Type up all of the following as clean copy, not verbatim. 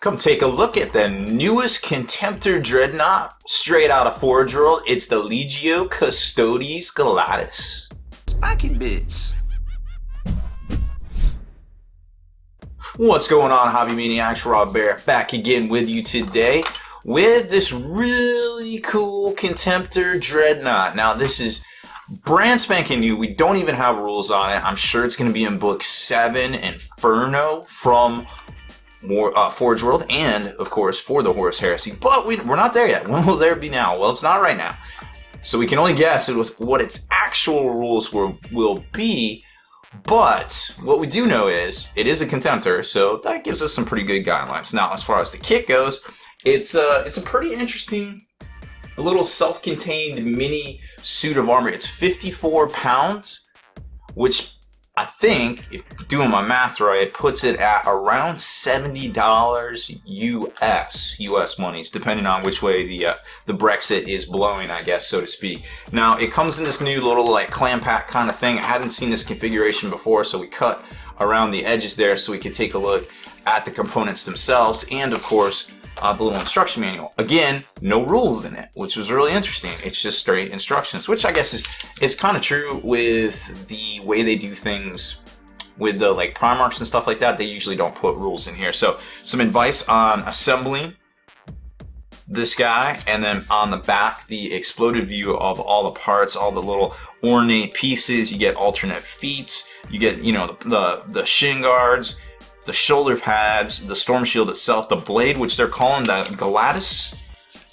Come take a look at the newest Contemptor Dreadnought, straight out of Forge World. It's the Legio Custodes Galatus. Spiky bits. What's going on, Hobby Maniacs? Baer back again with you today with this really cool Contemptor Dreadnought. Now this is brand spanking new. We don't even have rules on it. I'm sure it's going to be in book 7, Inferno, from Forge World, and of course for the Horus Heresy, but we're not there yet. When will there be now? Well, it's not right now, so we can only guess what its actual rules will be. But what we do know is it is a Contemptor, so that gives us some pretty good guidelines. Now, as far as the kit goes, it's a pretty interesting little self-contained mini suit of armor. It's 54 pounds, which I think, if doing my math right, puts it at around $70 US monies, depending on which way the Brexit is blowing, I guess, so to speak. Now, it comes in this new little like clam pack kind of thing. I hadn't seen this configuration before, so we cut around the edges there so we could take a look at the components themselves, and of course, the little instruction manual. Again, no rules in it, which was really interesting. It's just straight instructions, which I guess is kind of true with the way they do things with the like Primarchs and stuff like that. They usually don't put rules in here. So some advice on assembling this guy, and then on the back, the exploded view of all the parts, all the little ornate pieces. You get alternate feet. You get, you know, the shin guards, the shoulder pads, the storm shield itself, the blade, which they're calling the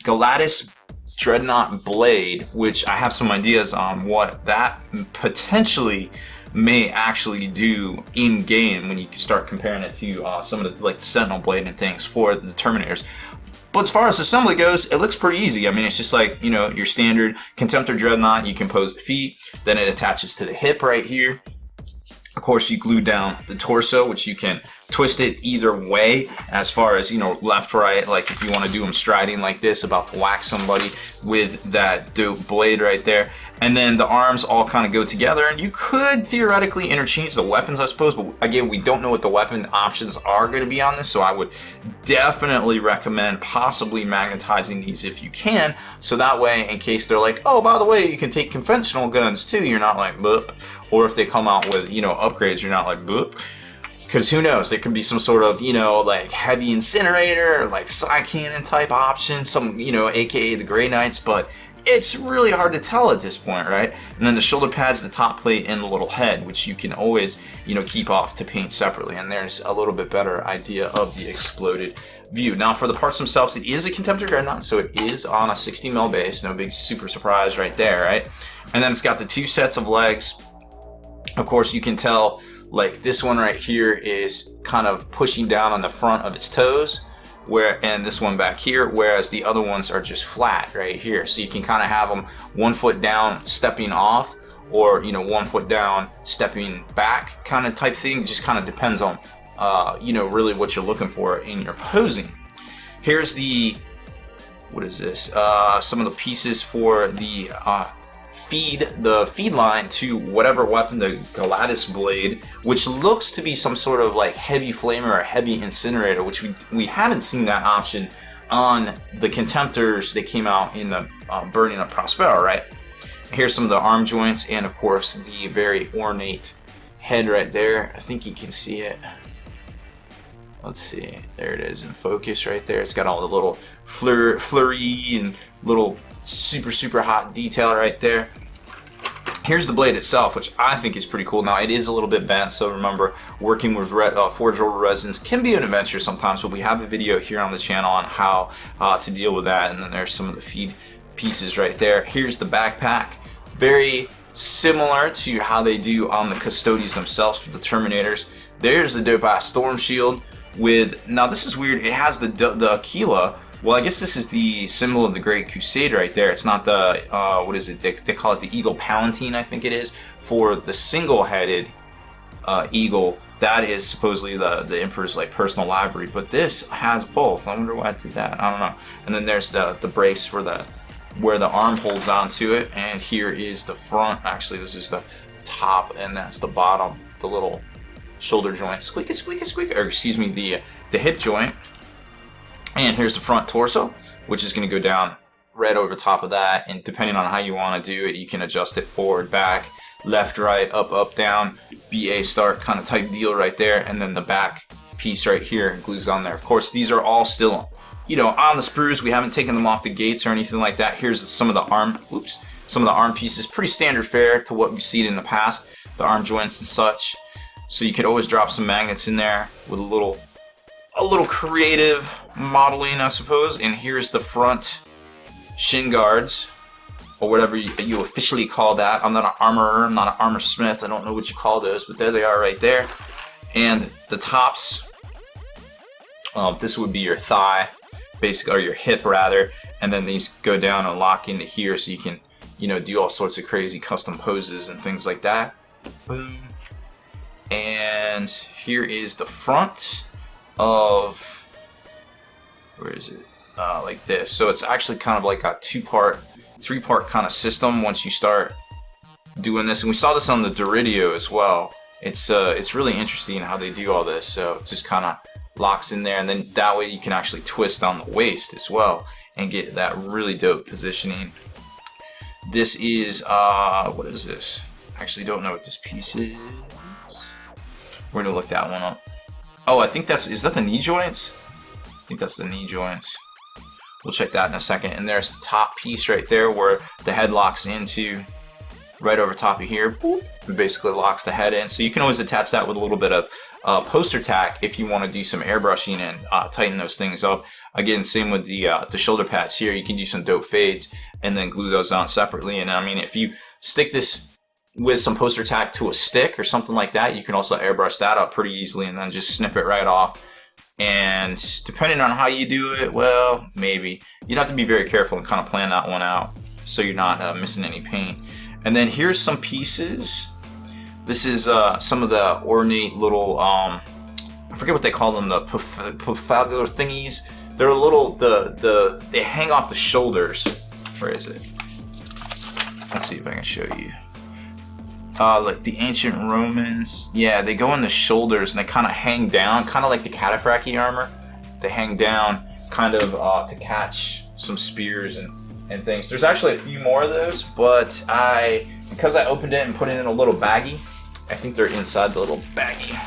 Galatus Dreadnought blade, which I have some ideas on what that potentially may actually do in game when you start comparing it to some of the like the Sentinel blade and things for the Terminators. But as far as assembly goes, it looks pretty easy. I mean, it's just like, you know, your standard Contemptor Dreadnought. You compose the feet, then it attaches to the hip right here. Of course, you glue down the torso, which you can twist it either way, as far as, you know, left, right. Like if you want to do them striding like this, about to whack somebody with that dope blade right there. And then the arms all kind of go together, and you could theoretically interchange the weapons, I suppose. But again, we don't know what the weapon options are going to be on this, so I would definitely recommend possibly magnetizing these if you can, so that way, in case they're like, oh, by the way, you can take conventional guns too, you're not like, boop. Or if they come out with, you know, upgrades, you're not like, boop. Because who knows, there could be some sort of, you know, like heavy incinerator, or like side cannon type option, some, you know, aka the Grey Knights, but it's really hard to tell at this point, right? And then the shoulder pads, the top plate, and the little head, which you can always, you know, keep off to paint separately. And there's a little bit better idea of the exploded view. Now, for the parts themselves, it is a Contemptor Dreadnought, so it is on a 60mm base. No big super surprise right there, right? And then it's got the 2 sets of legs. Of course, you can tell, like, this one right here is kind of pushing down on the front of its toes, and this one back here, whereas the other ones are just flat right here. So you can kind of have them 1 foot down stepping off, or, you know, 1 foot down stepping back kind of type thing. It just kind of depends on you know, really what you're looking for in your posing. Here's the, what is this, some of the pieces for the feed line to whatever weapon, the Galatus blade, which looks to be some sort of like heavy flamer or heavy incinerator, which we haven't seen that option on the Contemptors that came out in the Burning of Prospero, right? Here's some of the arm joints, and of course the very ornate head right there. I think you can see it. Let's see, there it is in focus right there. It's got all the little flurry and little super hot detail right there. Here's the blade itself, which I think is pretty cool. Now, it is a little bit bent, so remember, working with Forge World resins can be an adventure sometimes, but we have a video here on the channel on how to deal with that, and then there's some of the feed pieces right there. Here's the backpack, very similar to how they do on the Custodes themselves for the Terminators. There's the dope-ass storm shield with, now this is weird, it has the Aquila. Well, I guess this is the symbol of the Great Crusade right there. It's not the, what is it? They call it the Eagle Palatine, I think it is. For the single-headed eagle, that is supposedly the Emperor's like personal library. But this has both. I wonder why I did that. I don't know. And then there's the brace for where the arm holds onto it. And here is the front. Actually, this is the top, and that's the bottom. The little shoulder joint. Squeaky, squeaky, squeaky. Or excuse me, the hip joint. And here's the front torso, which is going to go down right over top of that. And depending on how you want to do it, you can adjust it forward, back, left, right, up, up, down, BA start kind of type deal right there. And then the back piece right here glues on there. Of course, these are all still, you know, on the sprues. We haven't taken them off the gates or anything like that. Here's some of the arm, some of the arm pieces. Pretty standard fare to what we've seen in the past, the arm joints and such. So you could always drop some magnets in there with a little creative modeling, I suppose. And here's the front shin guards, or whatever you officially call that. I'm not an armorer, I'm not an armor smith. I don't know what you call those, but there they are right there. And the tops, this would be your thigh, basically, or your hip rather. And then these go down and lock into here, so you can, you know, do all sorts of crazy custom poses and things like that. Boom. And here is the front of, where is it? Like this. So it's actually kind of like a three-part kind of system once you start doing this. And we saw this on the Legio as well. It's really interesting how they do all this. So it just kind of locks in there, and then that way you can actually twist on the waist as well and get that really dope positioning. This is, what is this? I actually don't know what this piece is. We're gonna look that one up. Oh, I think is that the knee joints? I think that's the knee joints. We'll check that in a second. And there's the top piece right there where the head locks into right over top of here. Boop. It basically locks the head in. So you can always attach that with a little bit of poster tack if you want to do some airbrushing and tighten those things up. Again, same with the shoulder pads here. You can do some dope fades and then glue those on separately. And I mean, if you stick this with some poster tack to a stick or something like that, you can also airbrush that up pretty easily and then just snip it right off. And depending on how you do it, well, maybe you'd have to be very careful and kind of plan that one out so you're not missing any paint. And then here's some pieces. This is some of the ornate little, I forget what they call them, the pofagler thingies. They're a little, they hang off the shoulders. Where is it? Let's see if I can show you. Like the ancient Romans, yeah, they go in the shoulders and they kind of hang down, kind of like the cataphractii armor. They hang down kind of to catch some spears and things. There's actually a few more of those, but because I opened it and put it in a little baggie, I think they're inside the little baggie.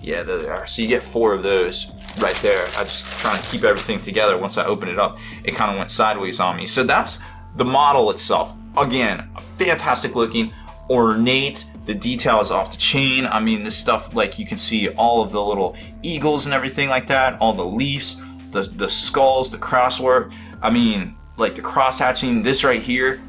Yeah, there they are. So you get 4 of those right there. I just trying to keep everything together. Once I opened it up, it kind of went sideways on me. So that's the model itself. Again, fantastic looking, ornate. The detail is off the chain. I mean, this stuff, like you can see all of the little eagles and everything like that, all the leaves, the skulls, the crosswork. I mean, like the cross hatching, this right here,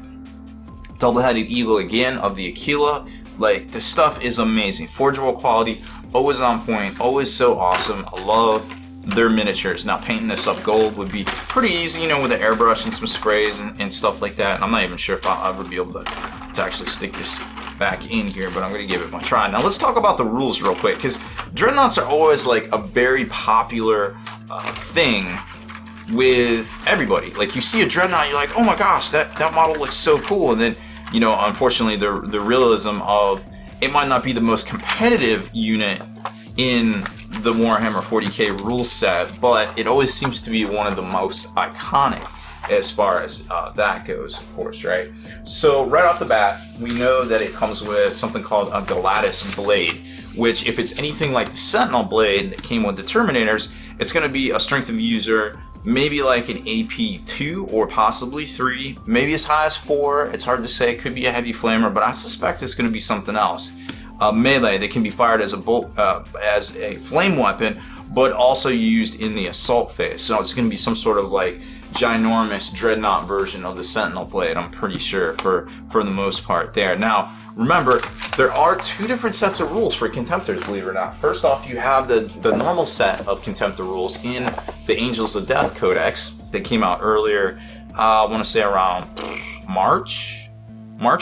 double-headed eagle again of the Aquila. Like, this stuff is amazing. Forgeable quality, always on point, always so awesome. I love their miniatures. Now, painting this up gold would be pretty easy, you know, with an airbrush and some sprays and stuff like that. And I'm not even sure if I'll ever be able to actually stick this back in here, but I'm going to give it my try. Now, let's talk about the rules real quick, because dreadnoughts are always like a very popular thing with everybody. Like, you see a dreadnought, you're like, oh my gosh, that model looks so cool. And then, you know, unfortunately, the realism of it might not be the most competitive unit in the Warhammer 40k rule set, but it always seems to be one of the most iconic as far as that goes, of course, right? So right off the bat, we know that it comes with something called a Galatus blade, which, if it's anything like the Sentinel blade that came with the Terminators, it's going to be a strength of user, maybe like an AP 2 or possibly 3, maybe as high as 4. It's hard to say. It could be a heavy flamer, but I suspect it's going to be something else. Melee, they can be fired as a flame weapon, but also used in the assault phase. So it's going to be some sort of like ginormous dreadnought version of the Sentinel blade, I'm pretty sure, for the most part there. Now, remember, there are 2 different sets of rules for Contemptors, believe it or not. First off, you have the normal set of Contemptor rules in the Angels of Death Codex that came out earlier, I want to say around March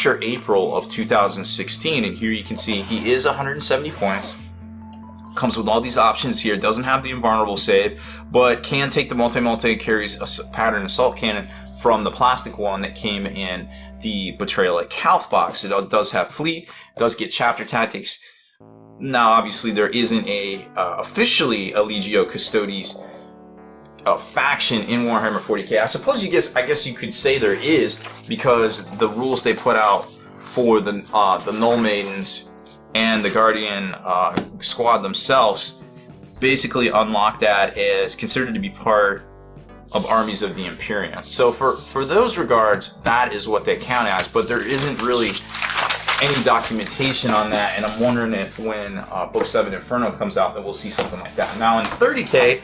or April of 2016, and here you can see he is 170 points. Comes with all these options here. Doesn't have the invulnerable save, but can take the multi-multi, carries a pattern assault cannon from the plastic one that came in the Betrayal at Calth box. It does have fleet, does get chapter tactics. Now, obviously, there isn't officially a Legio Custodes faction in Warhammer 40k. I suppose I guess you could say there is, because the rules they put out for the Null Maidens and the Guardian squad themselves basically unlock that as considered to be part of armies of the Imperium. So for those regards, that is what they count as, but there isn't really any documentation on that, and I'm wondering if when Book 7 Inferno comes out that we'll see something like that. Now in 30k,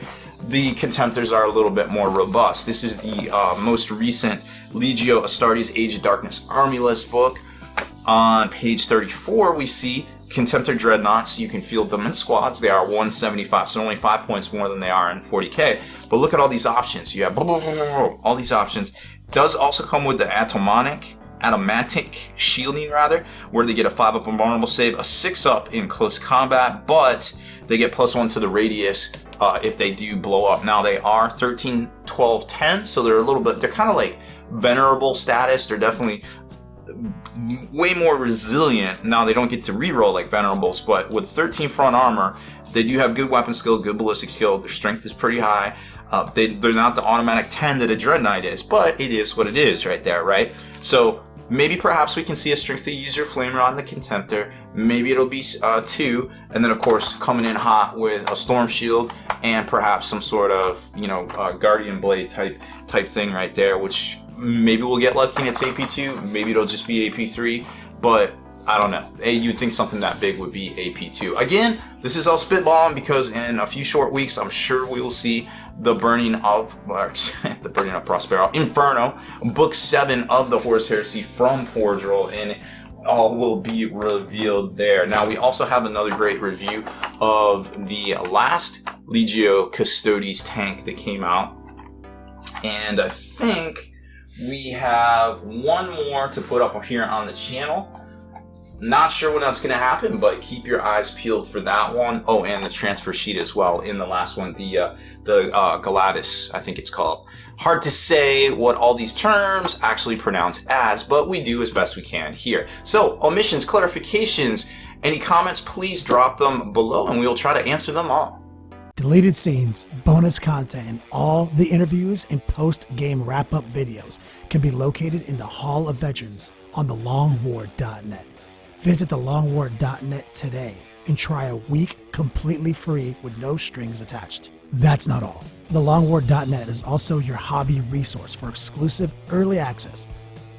the Contemptors are a little bit more robust. This is the most recent Legio Astartes Age of Darkness Army List book. On page 34, we see Contemptor Dreadnoughts. You can field them in squads. They are 175, so only 5 points more than they are in 40k. But look at all these options. You have all these options. Does also come with the Atomatic shielding, where they get a 5-up invulnerable save, a 6-up in close combat, but they get +1 to the radius if they do blow up. Now they are 13, 12, 10, so they're kind of like venerable status. They're definitely way more resilient. Now they don't get to reroll like venerables, but with 13 front armor, they do have good weapon skill, good ballistic skill. Their strength is pretty high. They're not the automatic 10 that a Dreadnought is, but it is what it is right there, right? So maybe perhaps we can see a strength to user flamer on the Contemptor. Maybe it'll be 2, and then of course coming in hot with a storm shield and perhaps some sort of Guardian Blade type thing right there, which maybe we'll get lucky and it's AP2. Maybe it'll just be AP3, but I don't know. You'd think something that big would be AP2. Again, this is all spitballing because in a few short weeks, I'm sure we will see the burning of Prospero Inferno, Book 7 of the Horus Heresy from Forge Roll, and all will be revealed there. Now, we also have another great review of the last Legio Custodes tank that came out, and I think we have one more to put up here on the channel. Not sure when that's going to happen, but keep your eyes peeled for that one. Oh, and the transfer sheet as well in the last one, the Galatus, I think it's called. Hard to say what all these terms actually pronounce as, but we do as best we can here. So, omissions, clarifications, any comments, please drop them below and we will try to answer them all. Deleted scenes, bonus content, and all the interviews and post-game wrap-up videos can be located in the Hall of Veterans on thelongwar.net. Visit thelongwar.net today and try a week completely free with no strings attached. That's not all. Thelongwar.net is also your hobby resource for exclusive early access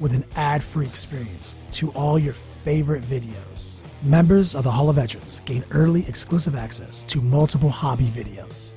with an ad-free experience to all your favorite videos. Members of the Hall of Veterans gain early exclusive access to multiple hobby videos.